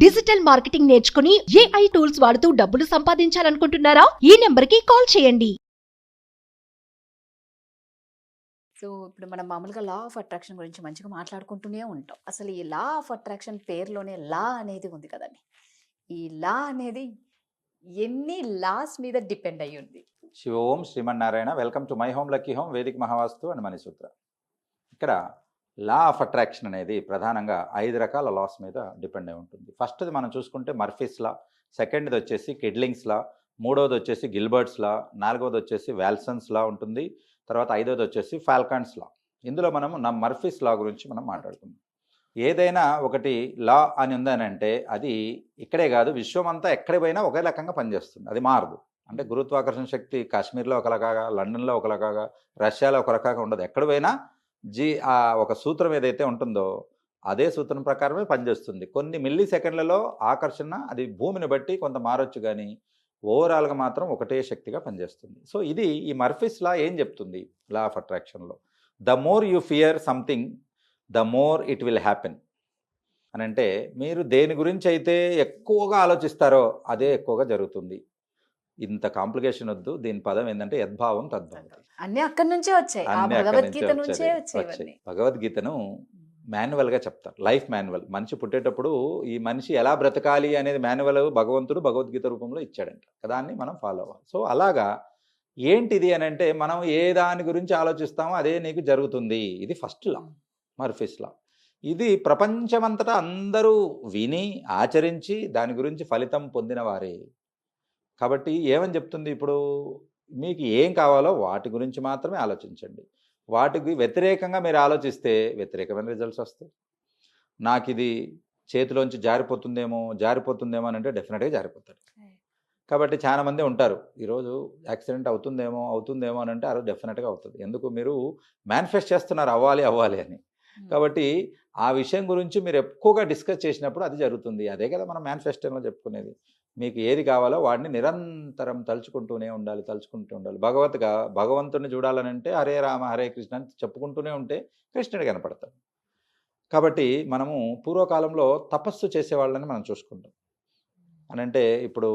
Digital marketing నేర్చుకుని AI tools వాడుతూ డబ్బులు సంపాదించాలనుకుంటున్నారా? ఈ నెంబర్కి కాల్ చేయండి. సో ఇప్పుడు మనం మామూలుగా లా ఆఫ్ అట్రాక్షన్ గురించి మంచిగా మాట్లాడుకుంటూనే ఉంటాం. అసలు ఈ లా ఆఫ్ అట్రాక్షన్ పేరులోనే లా అనేది ఉంది కదండి. ఈ లా అనేది ఎన్ని లాస్ మీద డిపెండ్ అయ్యి ఉంది? Shiva Om Srimannarayana. Welcome to my home lucky home Vedic Mahavastu and Manisutra. ఇక్కడ లా ఆఫ్ అట్రాక్షన్ అనేది ప్రధానంగా 5 రకాల లాస్ మీద డిపెండ్ అయి ఉంటుంది. ఫస్ట్ది మనం చూసుకుంటే మర్ఫీస్ లా, సెకండ్ది వచ్చేసి కిడ్లింగ్స్ లా, మూడవది వచ్చేసి గిల్బర్ట్స్ లా, నాలుగవది వచ్చేసి వాల్సన్స్ లా ఉంటుంది, తర్వాత ఐదవది వచ్చేసి ఫాల్కాన్స్ లా. ఇందులో మనం మర్ఫీస్ లా గురించి మనం మాట్లాడుతున్నాం. ఏదైనా ఒకటి లా అని ఉందనంటే అది ఇక్కడే కాదు, విశ్వం అంతా ఎక్కడికి పోయినా ఒకే రకంగా పనిచేస్తుంది, అది మారదు. అంటే గురుత్వాకర్షణ శక్తి కాశ్మీర్లో ఒక రకంగా, లండన్లో ఒక రకంగా, రష్యాలో ఒక రకంగా ఉండదు. ఎక్కడ పోయినా ఒక సూత్రం ఏదైతే ఉంటుందో అదే సూత్రం ప్రకారమే పనిచేస్తుంది. కొన్ని మిల్లీ సెకండ్లలో ఆకర్షణ అది భూమిని బట్టి కొంత మారొచ్చు, కానీ ఓవరాల్గా మాత్రం ఒకటే శక్తిగా పనిచేస్తుంది. సో ఇది ఈ మర్ఫీస్ లా ఏం చెప్తుంది? లా ఆఫ్ అట్రాక్షన్లో the more you fear something the more it will happen అని. అంటే మీరు దేని గురించి అయితే ఎక్కువగా ఆలోచిస్తారో అదే ఎక్కువగా జరుగుతుంది. ఇంత కాంప్లికేషన్ వద్దు, దీని పదం ఏంటంటే యద్భావం తద్భవతి. అన్ని అక్కడి నుంచే వచ్చాయి, భగవద్గీతను మాన్యువల్గా చెప్తారు, లైఫ్ మాన్యువల్. మనిషి పుట్టేటప్పుడు ఈ మనిషి ఎలా బ్రతకాలి అనేది మాన్యువల్ భగవంతుడు భగవద్గీత రూపంలో ఇచ్చాడంట, దాన్ని మనం ఫాలో అవ్వాలి. సో అలాగా ఏంటిది అని అంటే మనం ఏ దాని గురించి ఆలోచిస్తామో అదే నీకు జరుగుతుంది. ఇది ఫస్ట్ లా, మర్ఫీస్ లా. ఇది ప్రపంచమంతటా అందరూ విని ఆచరించి దాని గురించి ఫలితం పొందిన వారే. కాబట్టి ఏమని చెప్తుంది? ఇప్పుడు మీకు ఏం కావాలో వాటి గురించి మాత్రమే ఆలోచించండి. వాటికి వ్యతిరేకంగా మీరు ఆలోచిస్తే వ్యతిరేకమైన రిజల్ట్స్ వస్తాయి. నాకు ఇది చేతిలోంచి జారిపోతుందేమో అని అంటే డెఫినెట్గా జారిపోతాడు. కాబట్టి చాలామంది ఉంటారు, ఈరోజు యాక్సిడెంట్ అవుతుందేమో అని అంటే ఆ రోజు డెఫినెట్గా అవుతుంది. ఎందుకు? మీరు మేనిఫెస్ట్ చేస్తున్నారు అవ్వాలి అని. కాబట్టి ఆ విషయం గురించి మీరు ఎక్కువగా డిస్కస్ చేసినప్పుడు అది జరుగుతుంది. అదే కదా మనం మేనిఫెస్టోలో చెప్పుకునేది. మీకు ఏది కావాలో వాడిని నిరంతరం తలుచుకుంటూనే ఉండాలి. భగవంతుడిని చూడాలని అంటే హరే రామ హరే కృష్ణ అని చెప్పుకుంటూనే ఉంటే కృష్ణుడు కనపడతాడు. కాబట్టి మనము పూర్వకాలంలో తపస్సు చేసేవాళ్ళని మనం చూసుకుంటాం. అని అంటే ఇప్పుడు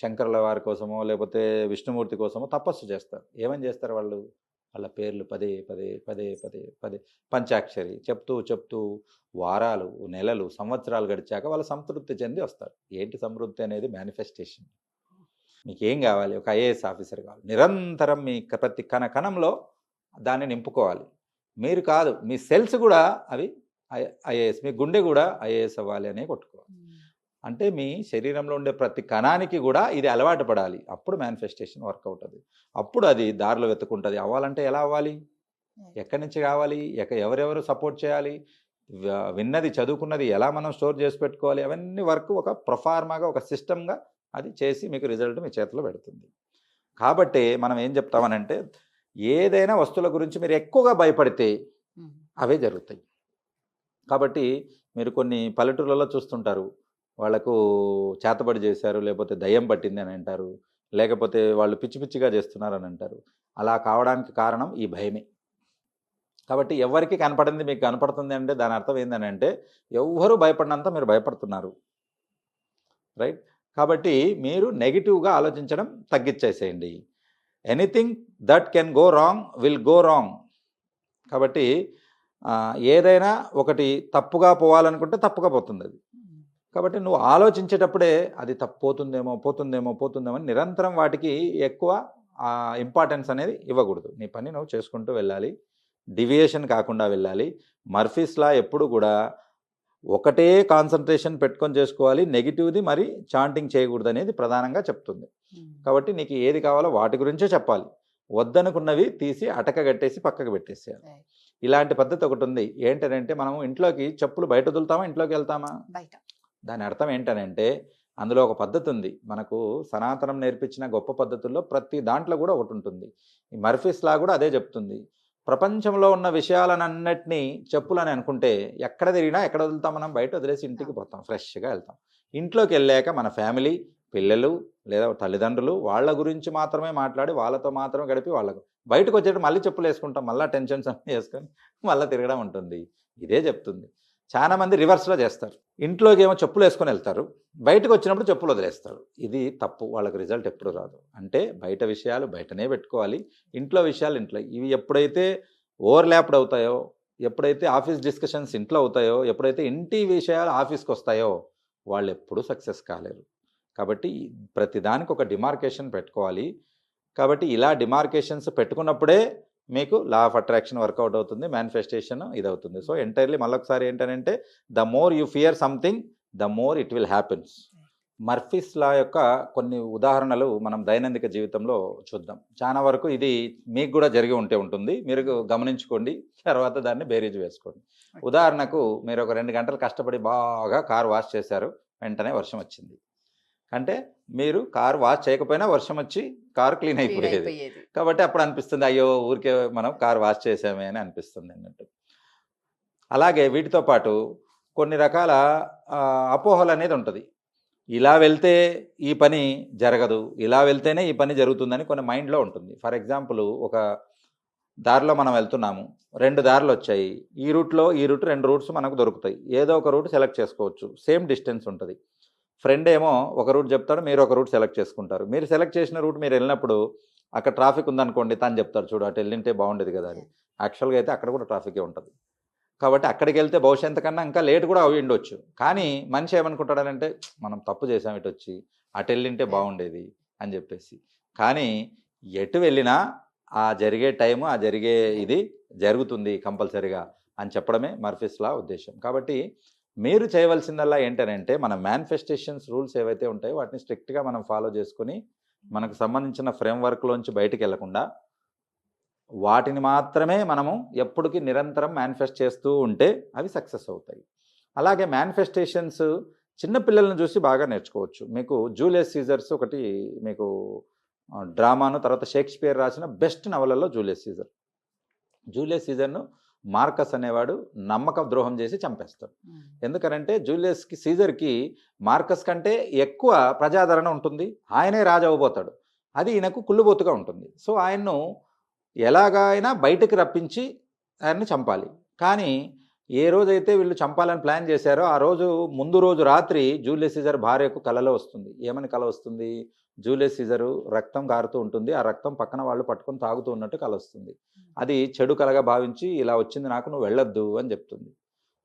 శంకరుల వారి కోసమో లేకపోతే విష్ణుమూర్తి కోసమో తపస్సు చేస్తారు. ఏమని చేస్తారు? వాళ్ళ పేర్లు పదే పంచాక్షరి చెప్తూ వారాలు, నెలలు, సంవత్సరాలు గడిచాక వాళ్ళు సంతృప్తి చెంది వస్తారు. ఏంటి సంతృప్తి అనేది? మేనిఫెస్టేషన్. మీకు ఏం కావాలి? ఒక IAS ఆఫీసర్ కావాలి. నిరంతరం మీ ప్రతి కణంలో దాన్ని నింపుకోవాలి. మీరు కాదు, మీ సెల్స్ కూడా అవి IAS, మీ గుండె కూడా IAS అవ్వాలి అనే కొట్టుకోవాలి. అంటే మీ శరీరంలో ఉండే ప్రతి కణానికి కూడా ఇది అలవాటు పడాలి. అప్పుడు మేనిఫెస్టేషన్ వర్కౌట్ అవుతుంది. అప్పుడు అది దారిలో వెతుకుంటుంది. అవ్వాలంటే ఎలా అవ్వాలి? ఎక్కడి నుంచి కావాలి? ఎవరెవరు సపోర్ట్ చేయాలి? విన్నది చదువుకున్నది ఎలా మనం స్టోర్ చేసి పెట్టుకోవాలి? అవన్నీ వర్క్ ఒక ప్రొఫార్మాగా ఒక సిస్టమ్గా అది చేసి మీకు రిజల్ట్ మీ చేతిలో పెడుతుంది. కాబట్టి మనం ఏం చెప్తామనంటే ఏదైనా వస్తువుల గురించి మీరు ఎక్కువగా భయపడితే అవే జరుగుతాయి. కాబట్టి మీరు కొన్ని పల్లెటూళ్ళలో చూస్తుంటారు, వాళ్లకు చేతబడి చేశారు, లేకపోతే దయ్యం పట్టింది అని అంటారు, లేకపోతే వాళ్ళు పిచ్చిగా చేస్తున్నారని అంటారు. అలా కావడానికి కారణం ఈ భయమే. కాబట్టి ఎవరికి కనపడింది మీకు కనపడుతుంది అంటే దాని అర్థం ఏంటని అంటే ఎవ్వరూ భయపడినంత మీరు భయపడుతున్నారు, రైట్? కాబట్టి మీరు నెగిటివ్గా ఆలోచించడం తగ్గించేసేయండి. Anything that can go wrong will go wrong. కాబట్టి ఏదైనా ఒకటి తప్పుగా పోవాలనుకుంటే తప్పుగా పోతుంది అది. కాబట్టి నువ్వు ఆలోచించేటప్పుడే అది పోతుందేమో అని నిరంతరం వాటికి ఎక్కువ ఇంపార్టెన్స్ అనేది ఇవ్వకూడదు. నీ పని నువ్వు చేసుకుంటూ వెళ్ళాలి, డివియేషన్ కాకుండా వెళ్ళాలి. మర్ఫీస్ లా ఎప్పుడు కూడా ఒకటే కాన్సన్ట్రేషన్ పెట్టుకొని చేసుకోవాలి, నెగిటివ్ది మరి చాంటింగ్ చేయకూడదు అనేది ప్రధానంగా చెప్తుంది. కాబట్టి నీకు ఏది కావాలో వాటి గురించే చెప్పాలి, వద్దనుకున్నవి తీసి అటకగట్టేసి పక్కకు పెట్టేసేయాలి. ఇలాంటి పద్ధతి ఒకటి ఉంది. ఏంటంటే మనం ఇంట్లోకి చెప్పులు బయట వదులుతామా, ఇంట్లోకి వెళ్తామా? బయట. దాని అర్థం ఏంటనంటే అందులో ఒక పద్ధతి ఉంది. మనకు సనాతనం నేర్పించిన గొప్ప పద్ధతుల్లో ప్రతి దాంట్లో కూడా ఒకటి ఉంటుంది. ఈ మర్ఫీస్ లా కూడా అదే చెప్తుంది. ప్రపంచంలో ఉన్న విషయాలన్నిటినీ చెప్పులని అనుకుంటే ఎక్కడ తిరిగినా ఎక్కడ వదులుతాం? మనం బయట వదిలేసి ఇంటికి పోతాం, ఫ్రెష్గా వెళ్తాం. ఇంట్లోకి వెళ్ళాక మన ఫ్యామిలీ, పిల్లలు లేదా తల్లిదండ్రులు వాళ్ళ గురించి మాత్రమే మాట్లాడి వాళ్ళతో మాత్రమే గడిపి వాళ్ళకు బయటకు వచ్చేటప్పుడు మళ్ళీ చెప్పులు వేసుకుంటాం, మళ్ళీ టెన్షన్స్ అన్నీ వేసుకొని మళ్ళీ తిరగడం ఉంటుంది. ఇదే చెప్తుంది. చాలా మంది రివర్స్లో చేస్తారు. ఇంట్లోకి ఏమో చెప్పులు వేసుకొని వెళ్తారు, బయటకు వచ్చినప్పుడు చెప్పులు వదిలేస్తారు. ఇది తప్పు, వాళ్ళకి రిజల్ట్ ఎప్పుడు రాదు. అంటే బయట విషయాలు బయటనే పెట్టుకోవాలి, ఇంట్లో విషయాలు ఇంట్లో. ఇవి ఎప్పుడైతే ఓవర్లాప్డ్ అవుతాయో, ఎప్పుడైతే ఆఫీస్ డిస్కషన్స్ ఇంట్లో అవుతాయో, ఎప్పుడైతే ఇంటి విషయాలు ఆఫీస్కి వస్తాయో వాళ్ళు ఎప్పుడూ సక్సెస్ కాలేరు. కాబట్టి ప్రతిదానికి ఒక డిమార్కేషన్ పెట్టుకోవాలి. కాబట్టి ఇలా డిమార్కేషన్స్ పెట్టుకున్నప్పుడే మీకు లా ఆఫ్ అట్రాక్షన్ వర్కౌట్ అవుతుంది, మేనిఫెస్టేషన్ ఇది అవుతుంది. సో ఎంటైర్లీ మళ్ళొకసారి ఏంటంటే the more you fear something the more it will happens. Murphy's law యొక్క కొన్ని ఉదాహరణలు మనం దైనందిక జీవితంలో చూద్దాం. చాలా వరకు ఇది మీకు కూడా జరిగి ఉంటుంది, మీరు గమనించుకోండి, తర్వాత దాన్ని బేరీజ్ వేసుకోండి. ఉదాహరణకు మీరు ఒక 2 గంటలు కష్టపడి బాగా కారు వాష్ చేశారు, వెంటనే వర్షం వచ్చింది. అంటే మీరు కారు వాష్ చేయకపోయినా వర్షం వచ్చి కారు క్లీన్ అయిపోయేది. కాబట్టి అప్పుడు అనిపిస్తుంది, అయ్యో ఊరికే మనం కారు వాష్ చేసామే అని అనిపిస్తుంది అన్నట్టు. అలాగే వీటితో పాటు కొన్ని రకాల అపోహలు అనేది ఉంటుంది. ఇలా వెళ్తే ఈ పని జరగదు, ఇలా వెళ్తేనే ఈ పని జరుగుతుందని కొన్ని మైండ్లో ఉంటుంది. ఫర్ ఎగ్జాంపుల్, ఒక దారిలో మనం వెళ్తున్నాము, 2 దారులు వచ్చాయి, ఈ రూట్ 2 రూట్స్ మనకు దొరుకుతాయి. ఏదో ఒక రూట్ సెలెక్ట్ చేసుకోవచ్చు, సేమ్ డిస్టెన్స్ ఉంటుంది. ఫ్రెండ్ ఏమో ఒక రూట్ చెప్తాడు, మీరు ఒక రూట్ సెలెక్ట్ చేసుకుంటారు. మీరు సెలెక్ట్ చేసిన రూట్ మీరు వెళ్ళినప్పుడు అక్కడ ట్రాఫిక్ ఉందనుకోండి, తను చెప్తారు చూడు అటు వెళ్ళింటే బాగుండేది కదా అని. యాక్చువల్గా అయితే అక్కడ కూడా ట్రాఫికే ఉంటుంది. కాబట్టి అక్కడికి వెళ్తే భవిష్యత్తు కన్నా ఇంకా లేట్ కూడా అవి ఉండొచ్చు. కానీ మనిషి ఏమనుకుంటాడనంటే మనం తప్పు చేసాం, ఇటు వచ్చి అటు వెళ్ళింటే బాగుండేది అని చెప్పేసి. కానీ ఎటు వెళ్ళినా ఆ జరిగే టైము, ఆ జరిగే ఇది జరుగుతుంది కంపల్సరీగా అని చెప్పడమే మర్ఫీస్ లా ఉద్దేశం. కాబట్టి మీరు చేయవలసిందల్లా ఏంటంటే మన మేనిఫెస్టేషన్స్ రూల్స్ ఏవైతే ఉంటాయో వాటిని స్ట్రిక్ట్గా మనం ఫాలో చేసుకుని మనకు సంబంధించిన ఫ్రేమ్వర్క్లోంచి బయటికి వెళ్లకుండా వాటిని మాత్రమే మనము ఎప్పటికీ నిరంతరం మేనిఫెస్ట్ చేస్తూ ఉంటే అవి సక్సెస్ అవుతాయి. అలాగే మేనిఫెస్టేషన్స్ చిన్నపిల్లలను చూసి బాగా నేర్చుకోవచ్చు. మీకు జూలియస్ సీజర్స్ ఒకటి మీకు డ్రామాను, తర్వాత షేక్స్పియర్ రాసిన బెస్ట్ నవలలో జూలియస్ సీజర్ను మార్కస్ అనేవాడు నమ్మక ద్రోహం చేసి చంపేస్తాడు. ఎందుకనంటే సీజర్కి మార్కస్ కంటే ఎక్కువ ప్రజాదరణ ఉంటుంది, ఆయనే రాజు అవ్వబోతాడు. అది ఈయనకు కుళ్ళుబోతుగా ఉంటుంది. సో ఆయన్ను ఎలాగైనా బయటకు రప్పించి ఆయన్ని చంపాలి. కానీ ఏ రోజైతే వీళ్ళు చంపాలని ప్లాన్ చేశారో ఆ రోజు ముందు రోజు రాత్రి జూలియస్ సీజర్ భార్యకు కలలో వస్తుంది. ఏమని కల వస్తుంది? జూలియస్ సీజరు రక్తం కారుతూ ఉంటుంది, ఆ రక్తం పక్కన వాళ్ళు పట్టుకొని తాగుతూ ఉన్నట్టు కల వస్తుంది. అది చెడు కలగా భావించి ఇలా వచ్చింది నాకు, నువ్వు వెళ్ళొద్దు అని చెప్తుంది.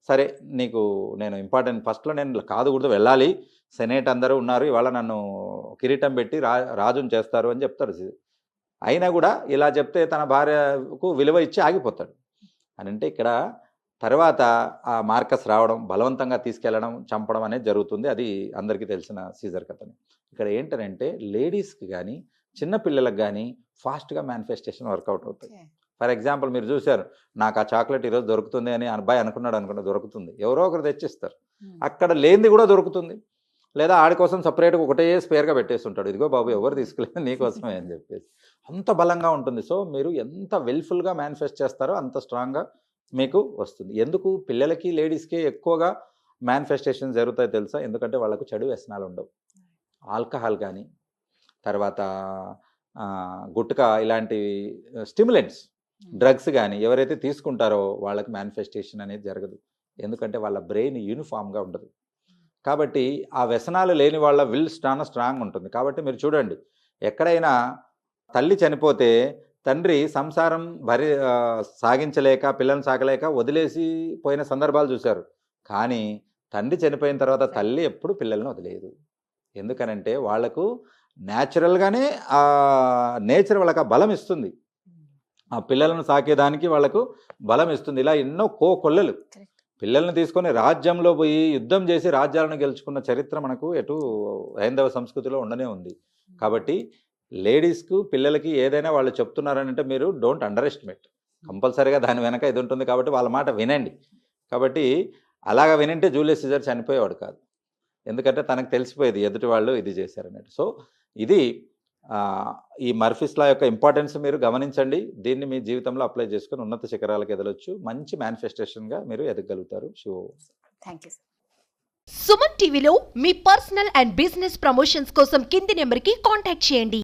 సరే నీకు నేను ఇంపార్టెంట్, ఫస్ట్లో నేను కాదుకూడదు వెళ్ళాలి, సెనేట్ అందరూ ఉన్నారు, ఇవాళ నన్ను కిరీటం పెట్టి రాజుని చేస్తారు అని చెప్తాడు. అయినా కూడా ఇలా చెప్తే తన భార్యకు విలువ ఇచ్చి ఆగిపోతాడు. అని అంటే ఇక్కడ తర్వాత ఆ మార్కస్ రావడం, బలవంతంగా తీసుకెళ్లడం, చంపడం అనేది జరుగుతుంది. అది అందరికీ తెలిసిన సీజర్ కథని. ఇక్కడ ఏంటంటే లేడీస్కి కానీ చిన్నపిల్లలకు కానీ ఫాస్ట్గా మేనిఫెస్టేషన్ వర్కౌట్ అవుతుంది. ఫర్ ఎగ్జాంపుల్ మీరు చూశారు, నాకు ఆ చాక్లెట్ ఈరోజు దొరుకుతుంది అని అబ్బాయి అనుకున్నాడు, దొరుకుతుంది. ఎవరో ఒకరు తెచ్చిస్తారు. అక్కడ లేనిది కూడా దొరుకుతుంది. లేదా ఆడి కోసం సపరేట్గా ఒకటే స్పేర్గా పెట్టేస్తుంటాడు, ఇదిగో బాబు ఎవరు తీసుకోలేదు నీకోసమే అని చెప్పేసి. అంత బలంగా ఉంటుంది. సో మీరు ఎంత విల్ఫుల్గా మేనిఫెస్ట్ చేస్తారో అంత స్ట్రాంగ్గా మీకు వస్తుంది. ఎందుకు పిల్లలకి లేడీస్కి ఎక్కువగా మేనిఫెస్టేషన్ జరుగుతాయి తెలుసా? ఎందుకంటే వాళ్ళకు చెడు వ్యసనాలు ఉండవు. ఆల్కహాల్ కానీ, తర్వాత గుట్కా ఇలాంటి స్టిమ్యులెంట్స్, డ్రగ్స్ కానీ ఎవరైతే తీసుకుంటారో వాళ్ళకి మేనిఫెస్టేషన్ అనేది జరగదు. ఎందుకంటే వాళ్ళ బ్రెయిన్ యూనిఫామ్గా ఉండదు. కాబట్టి ఆ వ్యసనాలు లేని వాళ్ళ విల్ స్ట్రాంగ్ ఉంటుంది. కాబట్టి మీరు చూడండి, ఎక్కడైనా తల్లి చనిపోతే తండ్రి సంసారం సాగించలేక, పిల్లల్ని సాగలేక వదిలేసి పోయిన సందర్భాలు చూశారు. కానీ తండ్రి చనిపోయిన తర్వాత తల్లి ఎప్పుడు పిల్లల్ని వదిలేదు. ఎందుకనంటే వాళ్లకు న్యాచురల్గానే ఆ నేచర్ వాళ్ళకి ఆ బలం ఇస్తుంది, ఆ పిల్లలను సాకేదానికి వాళ్ళకు బలం ఇస్తుంది. ఇలా ఎన్నో కొల్లలు పిల్లల్ని తీసుకొని రాజ్యంలో పోయి యుద్ధం చేసి రాజ్యాలను గెలుచుకున్న చరిత్ర మనకు ఎటు హైందవ సంస్కృతిలో ఉండనే ఉంది. కాబట్టి లేడీస్కు పిల్లలకి ఏదైనా వాళ్ళు చెప్తున్నారనంటే మీరు డోంట్ అండర్ ఎస్టిమేట్, కంపల్సరీగా దాని వెనక ఇది ఉంటుంది. కాబట్టి వాళ్ళ మాట వినండి. కాబట్టి అలాగా వినంటే జూలియస్ సీజర్ చనిపోయేవాడు కాదు. ఎందుకంటే తనకు తెలిసిపోయేది ఎదుటి వాళ్ళు ఇది చేశారన్నట్టు. సో ఇది ఈ మర్ఫీస్ లా యొక్క ఇంపార్టెన్స్ మీరు గమనించండి. దీన్ని మీ జీవితంలో అప్లై చేసుకుని ఉన్నత శిఖరాలకు ఎదలొచ్చు. మంచి మేనిఫెస్టేషన్గా మీరు ఎదగలుగుతారు. Thank you. సుమన్ టీవీలో మీ పర్సనల్ అండ్ బిజినెస్ ప్రమోషన్స్ కోసం కింది నెంబర్కి కాంటాక్ట్ చేయండి.